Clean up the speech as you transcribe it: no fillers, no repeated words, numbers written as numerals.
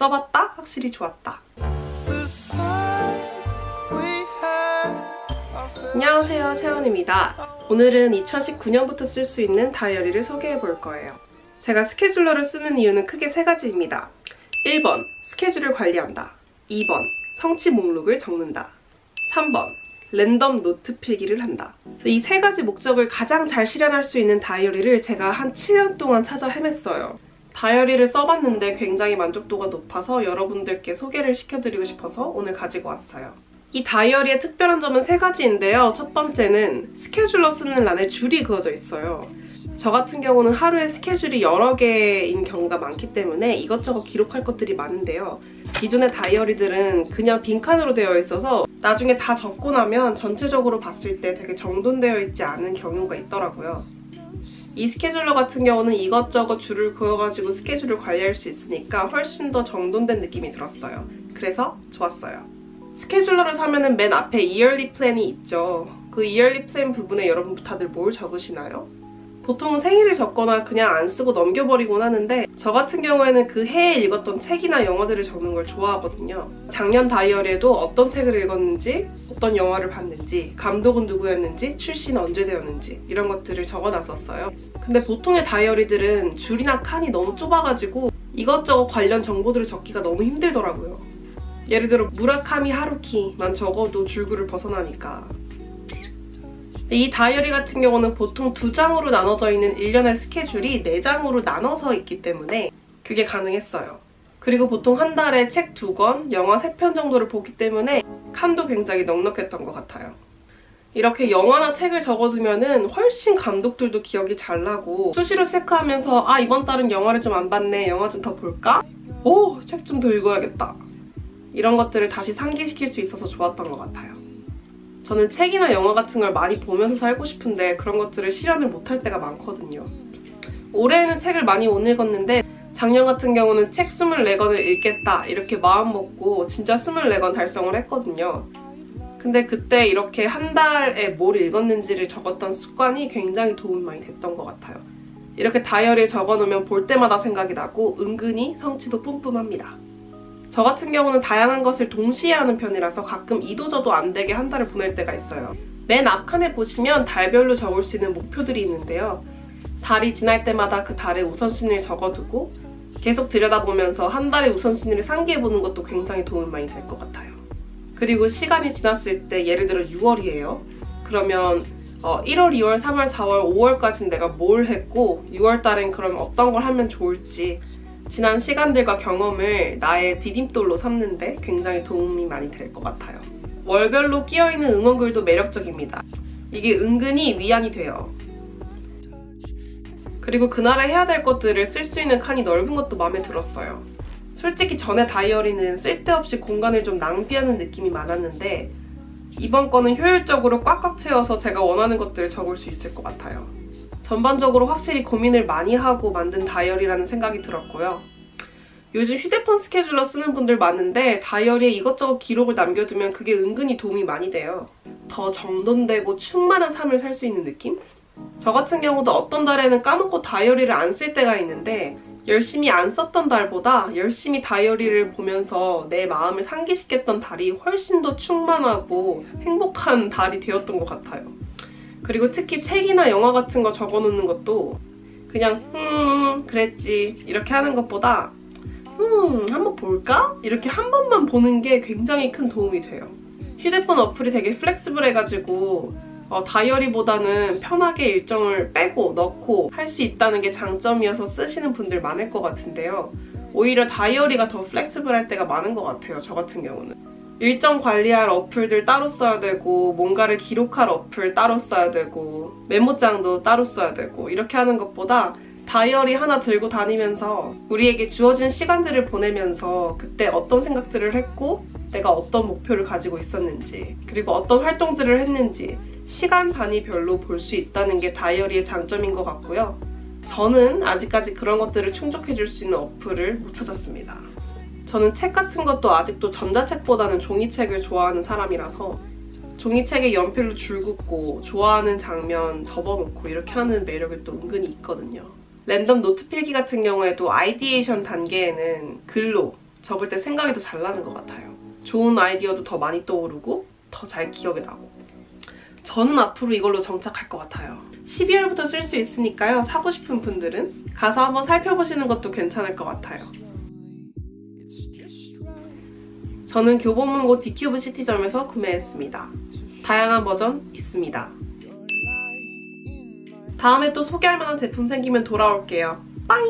써봤다? 확실히 좋았다. 안녕하세요, 채원입니다. 오늘은 2019년부터 쓸 수 있는 다이어리를 소개해 볼 거예요. 제가 스케줄러를 쓰는 이유는 크게 3가지입니다. 1번, 스케줄을 관리한다. 2번, 성취 목록을 적는다. 3번, 랜덤 노트 필기를 한다. 이 3가지 목적을 가장 잘 실현할 수 있는 다이어리를 제가 한 7년 동안 찾아 헤맸어요. 다이어리를 써봤는데 굉장히 만족도가 높아서 여러분들께 소개를 시켜드리고 싶어서 오늘 가지고 왔어요. 이 다이어리의 특별한 점은 3가지인데요. 첫 번째는 스케줄러 쓰는 란에 줄이 그어져 있어요. 저 같은 경우는 하루에 스케줄이 여러 개인 경우가 많기 때문에 이것저것 기록할 것들이 많은데요. 기존의 다이어리들은 그냥 빈칸으로 되어 있어서 나중에 다 적고 나면 전체적으로 봤을 때 되게 정돈되어 있지 않은 경우가 있더라고요. 이 스케줄러 같은 경우는 이것저것 줄을 그어가지고 스케줄을 관리할 수 있으니까 훨씬 더 정돈된 느낌이 들었어요. 그래서 좋았어요. 스케줄러를 사면은 맨 앞에 이얼리 플랜이 있죠. 그 이얼리 플랜 부분에 여러분 다들 뭘 적으시나요? 보통은 생일을 적거나 그냥 안 쓰고 넘겨버리곤 하는데 저 같은 경우에는 그 해에 읽었던 책이나 영화들을 적는 걸 좋아하거든요. 작년 다이어리에도 어떤 책을 읽었는지, 어떤 영화를 봤는지, 감독은 누구였는지, 출시는 언제 되었는지 이런 것들을 적어놨었어요. 근데 보통의 다이어리들은 줄이나 칸이 너무 좁아가지고 이것저것 관련 정보들을 적기가 너무 힘들더라고요. 예를 들어 무라카미 하루키만 적어도 줄글을 벗어나니까. 이 다이어리 같은 경우는 보통 2장으로 나눠져 있는 일련의 스케줄이 4장으로 나눠서 있기 때문에 그게 가능했어요. 그리고 보통 한 달에 책 2권, 영화 3편 정도를 보기 때문에 칸도 굉장히 넉넉했던 것 같아요. 이렇게 영화나 책을 적어두면은 훨씬 감독들도 기억이 잘 나고 수시로 체크하면서 아, 이번 달은 영화를 좀 안 봤네, 영화 좀 더 볼까? 오, 책 좀 더 읽어야겠다. 이런 것들을 다시 상기시킬 수 있어서 좋았던 것 같아요. 저는 책이나 영화 같은 걸 많이 보면서 살고 싶은데 그런 것들을 실현을 못할 때가 많거든요. 올해는 책을 많이 못 읽었는데 작년 같은 경우는 책 24권을 읽겠다 이렇게 마음먹고 진짜 24권 달성을 했거든요. 근데 그때 이렇게 한 달에 뭘 읽었는지를 적었던 습관이 굉장히 도움이 많이 됐던 것 같아요. 이렇게 다이어리에 적어놓으면 볼 때마다 생각이 나고 은근히 성취도 뿜뿜합니다. 저 같은 경우는 다양한 것을 동시에 하는 편이라서 가끔 이도저도 안 되게 한 달을 보낼 때가 있어요. 맨 앞칸에 보시면 달별로 적을 수 있는 목표들이 있는데요. 달이 지날 때마다 그 달의 우선순위를 적어두고 계속 들여다보면서 한 달의 우선순위를 상기해보는 것도 굉장히 도움이 많이 될 것 같아요. 그리고 시간이 지났을 때 예를 들어 6월이에요. 그러면 1월, 2월, 3월, 4월, 5월까지는 내가 뭘 했고 6월 달엔 그럼 어떤 걸 하면 좋을지 지난 시간들과 경험을 나의 디딤돌로 삼는데 굉장히 도움이 많이 될 것 같아요. 월별로 끼어있는 응원글도 매력적입니다. 이게 은근히 위안이 돼요. 그리고 그날에 해야 될 것들을 쓸 수 있는 칸이 넓은 것도 마음에 들었어요. 솔직히 전에 다이어리는 쓸데없이 공간을 좀 낭비하는 느낌이 많았는데 이번 거는 효율적으로 꽉꽉 채워서 제가 원하는 것들을 적을 수 있을 것 같아요. 전반적으로 확실히 고민을 많이 하고 만든 다이어리라는 생각이 들었고요. 요즘 휴대폰 스케줄러 쓰는 분들 많은데 다이어리에 이것저것 기록을 남겨두면 그게 은근히 도움이 많이 돼요. 더 정돈되고 충만한 삶을 살 수 있는 느낌? 저 같은 경우도 어떤 달에는 까먹고 다이어리를 안 쓸 때가 있는데 열심히 안 썼던 달보다 열심히 다이어리를 보면서 내 마음을 상기시켰던 달이 훨씬 더 충만하고 행복한 달이 되었던 것 같아요. 그리고 특히 책이나 영화 같은 거 적어놓는 것도 그냥 그랬지 이렇게 하는 것보다 한번 볼까? 이렇게 한 번만 보는 게 굉장히 큰 도움이 돼요. 휴대폰 어플이 되게 플렉스블해가지고 다이어리보다는 편하게 일정을 빼고 넣고 할 수 있다는 게 장점이어서 쓰시는 분들 많을 것 같은데요. 오히려 다이어리가 더 플렉스블할 때가 많은 것 같아요, 저 같은 경우는. 일정 관리할 어플들 따로 써야 되고 뭔가를 기록할 어플 따로 써야 되고 메모장도 따로 써야 되고 이렇게 하는 것보다 다이어리 하나 들고 다니면서 우리에게 주어진 시간들을 보내면서 그때 어떤 생각들을 했고 내가 어떤 목표를 가지고 있었는지 그리고 어떤 활동들을 했는지 시간 단위별로 볼 수 있다는 게 다이어리의 장점인 것 같고요. 저는 아직까지 그런 것들을 충족해줄 수 있는 어플을 못 찾았습니다. 저는 책 같은 것도 아직도 전자책보다는 종이책을 좋아하는 사람이라서 종이책에 연필로 줄 긋고 좋아하는 장면 접어놓고 이렇게 하는 매력이 또 은근히 있거든요. 랜덤 노트 필기 같은 경우에도 아이디에이션 단계에는 글로 적을 때 생각이 더 잘 나는 것 같아요. 좋은 아이디어도 더 많이 떠오르고 더 잘 기억에 나고. 저는 앞으로 이걸로 정착할 것 같아요. 12월부터 쓸 수 있으니까요. 사고 싶은 분들은 가서 한번 살펴보시는 것도 괜찮을 것 같아요. 저는 교보문고 디큐브 시티점에서 구매했습니다. 다양한 버전 있습니다. 다음에 또 소개할 만한 제품 생기면 돌아올게요. 빠이!